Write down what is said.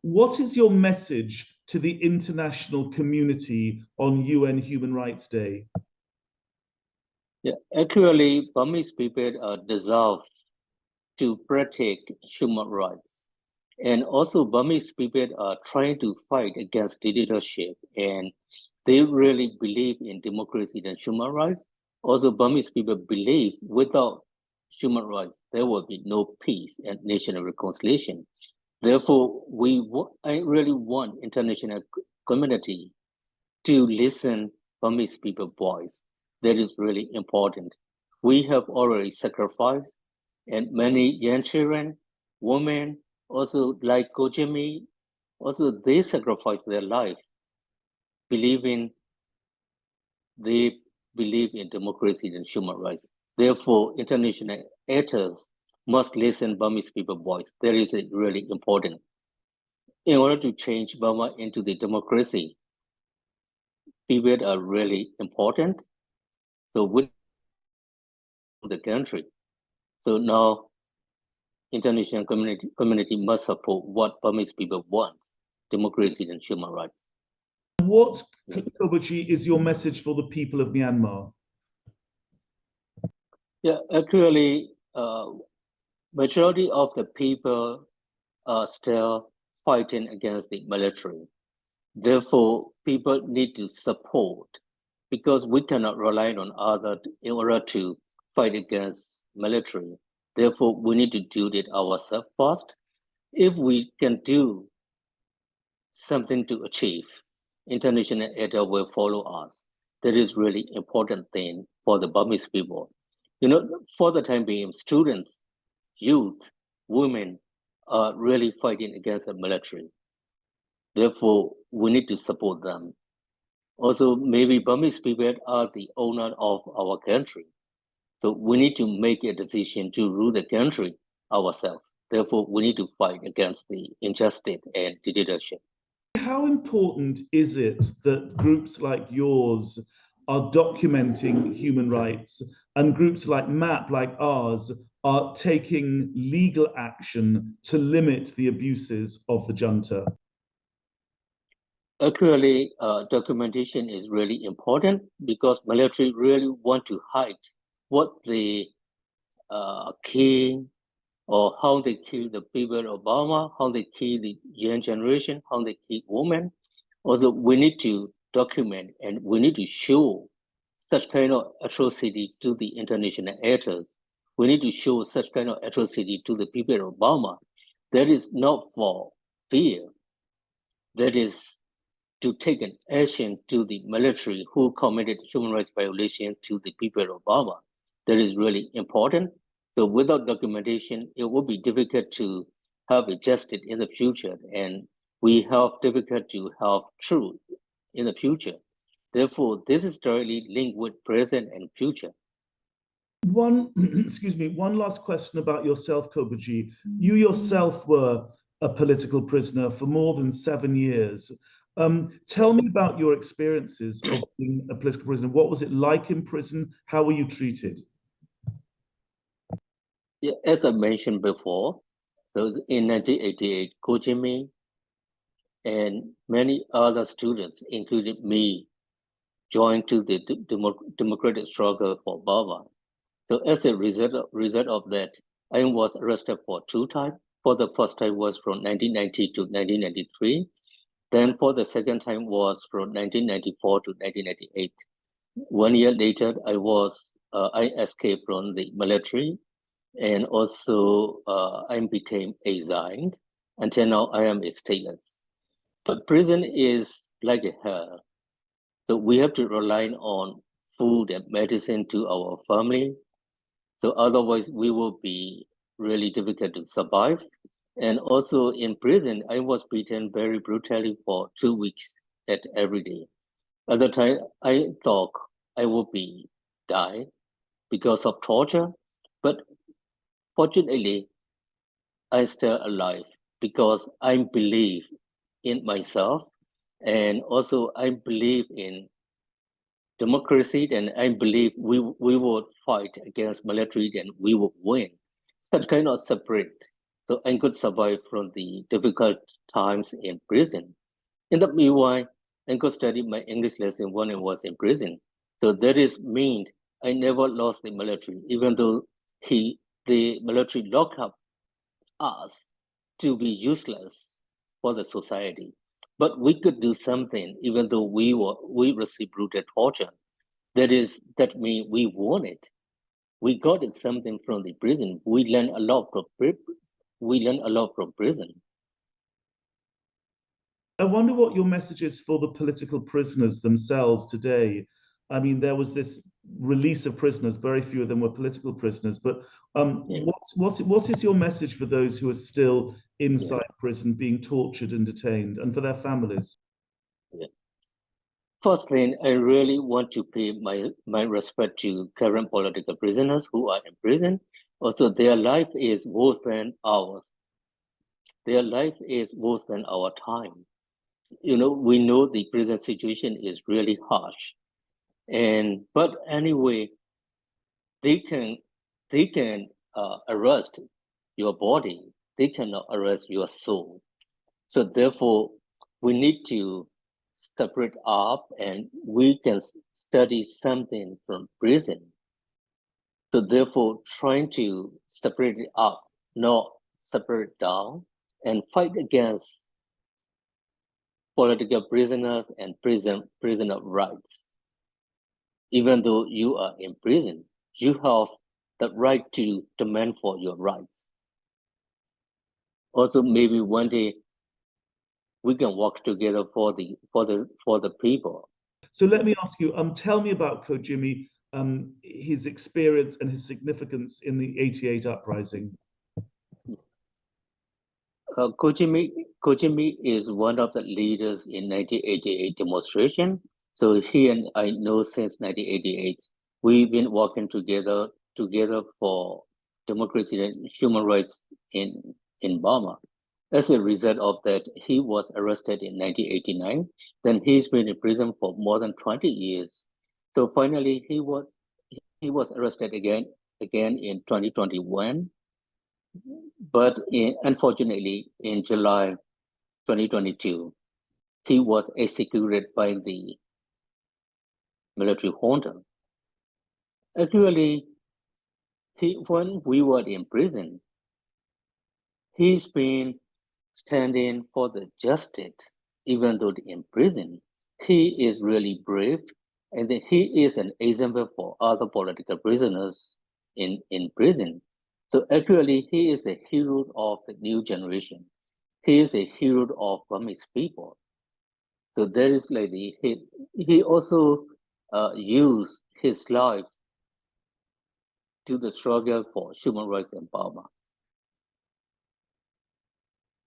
What is your message to the international community on UN Human Rights Day? Yeah, actually, Burmese people deserve to protect human rights. And also Burmese people are trying to fight against dictatorship, and they really believe in democracy and human rights. Also, Burmese people believe without human rights, there will be no peace and national reconciliation. Therefore, I really want international community to listen Burmese people voice. That is really important. We have already sacrificed, and many young children, women, also like Kojimi, also they sacrificed their life, believing they believe in democracy and human rights. Therefore, international actors must listen Burmese people voice. That is really important. In order to change Burma into the democracy, people are really important. So with the country. So now international community must support what Burmese people want, democracy and human rights. What, Kobuchi, is your message for the people of Myanmar? Yeah, actually, majority of the people are still fighting against the military. Therefore, people need to support, because we cannot rely on others in order to fight against military. Therefore, we need to do it ourselves first. If we can do something to achieve, international aid will follow us. That is really important thing for the Burmese people. You know, for the time being, students, youth, women are really fighting against the military. Therefore, we need to support them. Also, maybe Burmese people are the owner of our country. So we need to make a decision to rule the country ourselves. Therefore, we need to fight against the injustice and dictatorship. How important is it that groups like yours are documenting human rights and groups like MAP, like ours, are taking legal action to limit the abuses of the junta? Actually, documentation is really important because military really want to hide what they kill or how they kill the people of Burma, how they kill the young generation, how they kill women. Also, we need to document and we need to show such kind of atrocity to the international actors. We need to show such kind of atrocity to the people of Burma. That is not for fear. That is to take an action to the military who committed human rights violation to the people of Burma. That is really important. So without documentation, it will be difficult to have it justice in the future, and we have difficult to have truth in the future. Therefore, this is directly linked with present and future. One, excuse me, one last question about yourself, Kobuji. You yourself were a political prisoner for more than 7 years. Tell me about your experiences of being a political prisoner. What was it like in prison? How were you treated? Yeah, as I mentioned before, so in 1988, Kojimi and many other students, including me, joined to the democratic struggle for Burma. So as a result of that, I was arrested for 2 times. For the first time was from 1990 to 1993. Then for the second time was from 1994 to 1998. 1 year later, I escaped from the military, and also I became exiled. Until now, I am stateless. But prison is like a hell. So we have to rely on food and medicine to our family. So otherwise, we will be really difficult to survive. And also in prison, I was beaten very brutally for 2 weeks at every day. At the time, I thought I would be die because of torture, but fortunately, I still alive because I believe in myself, and also I believe in democracy, and I believe we would fight against military and we would win. Such kind of spirit so and could survive from the difficult times in prison. In the meanwhile, Uncle studied my English lesson when I was in prison. So that is mean I never lost the military, even though the military locked up us to be useless for the society. But we could do something, even though we received brutal torture. That means we won it. We got it something from the prison. We learned a lot from prison. I wonder what your message is for the political prisoners themselves today. I mean, there was this release of prisoners, very few of them were political prisoners, but Yeah. what is your message for those who are still inside Yeah. prison, being tortured and detained, and for their families? Yeah. First thing, I really want to pay my respect to current political prisoners who are in prison. Also, their life is worse than ours. Their life is worse than our time. You know, we know the prison situation is really harsh. But anyway, they can arrest your body. They cannot arrest your soul. So therefore, we need to separate up, and we can study something from prison. So therefore, trying to separate it up, not separate it down, and fight against political prisoners and prisoner rights. Even though you are in prison, you have the right to demand for your rights. Also, maybe one day we can work together for the people. So let me ask you, tell me about Kojimi, his experience and his significance in the '88 uprising. Kojimi is one of the leaders in 1988 demonstration. So he and I know since 1988. We've been working together for democracy and human rights in Burma. As a result of that, he was arrested in 1989. Then he's been in prison for more than 20 years. So finally, he was arrested again in 2021. But unfortunately, in July 2022, he was executed by the military junta. Actually, when we were in prison, he's been standing for the justice, even though in prison. He is really brave, and he is an example for other political prisoners in prison. So actually, he is a hero of the new generation. He is a hero of Burmese people. So there is like he also used his life to the struggle for human rights in Burma.